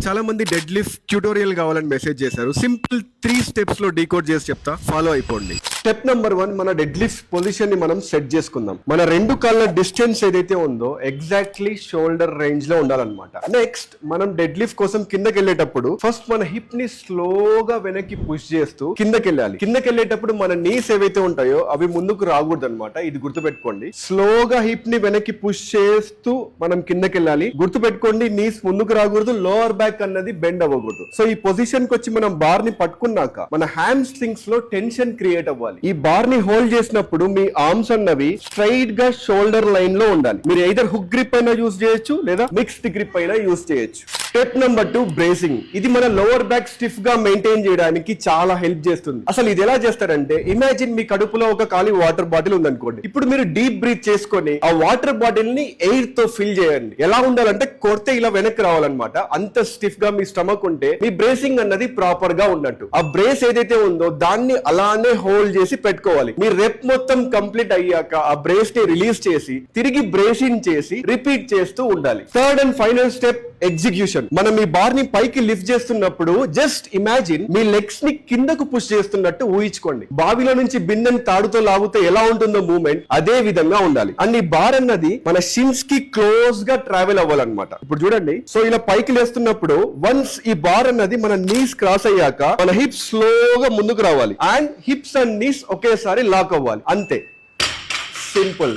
చాలా మంది dead lift tutorial కావాలని మెసేజ్ చేశారు. సింపుల్ 3 స్టెప్స్ లో డీకోడ్ చేసి చెప్తా, ఫాలో అయిపోండి. స్టెప్ నెంబర్ 1, మన డెడ్ లిఫ్ట్ పొజిషన్ ని మనం సెట్ చేసుకుందాం. మన 2 కాళ్ళ డిస్టెన్స్ ఏదైతే ఉందో ఎగ్జాక్ట్లీ షోల్డర్ రేంజ్ లో ఉండాలన్నమాట. నెక్స్ట్ మనం డెడ్ లిఫ్ట్ కోసం కిందకి వెళ్ళేటప్పుడు ఫస్ట్ మన హిప్ ని స్లోగా వెనక్కి పుష్ చేస్తూ కిందకి వెళ్ళాలి. కిందకి వెళ్ళేటప్పుడు మన నీస్ ఏవైతే ఉంటాయో అవి ముందుకు రాకూడదు అనమాట. ఇది గుర్తుపెట్టుకోండి. స్లోగా హిప్ ని వెనక్కి పుష్ చేస్తూ మనం కిందకి వెళ్ళాలి. గుర్తుపెట్టుకోండి, నీస్ ముందుకు రాకూడదు, లోవర్ బ్యాక్ అన్నది బెండ్ అవ్వకూడదు. సో ఈ పొజిషన్ కి వచ్చి మనం బార్ ని పట్టుకున్నాక మన హ్యామ్ స్ట్రింగ్స్ లో టెన్షన్ క్రియేట్ అవ్వాలి. ఈ బార్ ని హోల్డ్ చేసినప్పుడు మీ ఆర్మ్స్ అన్నవి స్ట్రైట్ గా షోల్డర్ లైన్ లో ఉండాలి. మీరు ఎయిదర్ హుక్ గ్రిప్ అయినా యూజ్ చేయొచ్చు లేదా మిక్స్డ్ గ్రిప్ అయినా యూజ్ చేయొచ్చు. Step number 2, bracing. ఇది మన లోవర్ బ్యాక్ స్టిఫ్ గా మెయింటైన్ చేయడానికి చాలా హెల్ప్ చేస్తుంది. అసలు ఇది ఎలా చేస్తారంటే, ఇమాజిన్ మీ కడుపులో ఒక ఖాళీ వాటర్ బాటిల్ ఉందనుకోండి. ఇప్పుడు మీరు డీప్ బ్రీత్ చేసుకొని ఆ వాటర్ బాటిల్ ని ఎయిర్ తో ఫిల్ చేయండి. ఎలా ఉండాలంటే కొడితే ఇలా వెనక్కి రావాలన్నమాట. అంత స్టిఫ్ గా మీ స్టమక్ ఉంటే మీ బ్రేసింగ్ అన్నది ప్రాపర్ గా ఉన్నట్టు. ఆ బ్రేస్ ఏదైతే ఉందో దాన్ని అలానే హోల్డ్ చేసి పెట్టుకోవాలి. మీ రెప్ మొత్తం కంప్లీట్ అయ్యాక ఆ బ్రేస్ ని రిలీజ్ చేసి తిరిగి బ్రేసింగ్ చేసి రిపీట్ చేస్తూ ఉండాలి. Third and final step, execution. మనం ఈ బార్ ని పైకి లిఫ్ట్ చేస్తున్నప్పుడు జస్ట్ ఇమాజిన్ మీ లెగ్స్ ని కిందకు పుష్ చేస్తున్నట్టు ఊహించుకోండి. బావిలో నుంచి బిందెని తాడుతో లాగితే ఎలా ఉంటుందో మూవ్మెంట్ అదే విధంగా ఉండాలి. అండ్ ఈ బార్ అన్నది మన షిన్స్ కి క్లోజ్ గా ట్రావెల్ అవ్వాలన్నమాట. ఇప్పుడు చూడండి, సో ఇలా పైకి లేస్తున్నప్పుడు వన్స్ ఈ బార్ అన్నది మన నీస్ క్రాస్ అయ్యాక మన హిప్స్ స్లోగా ముందుకు రావాలి అండ్ హిప్స్ అండ్ నీస్ ఒకేసారి లాక్ అవ్వాలి. అంతే, సింపుల్.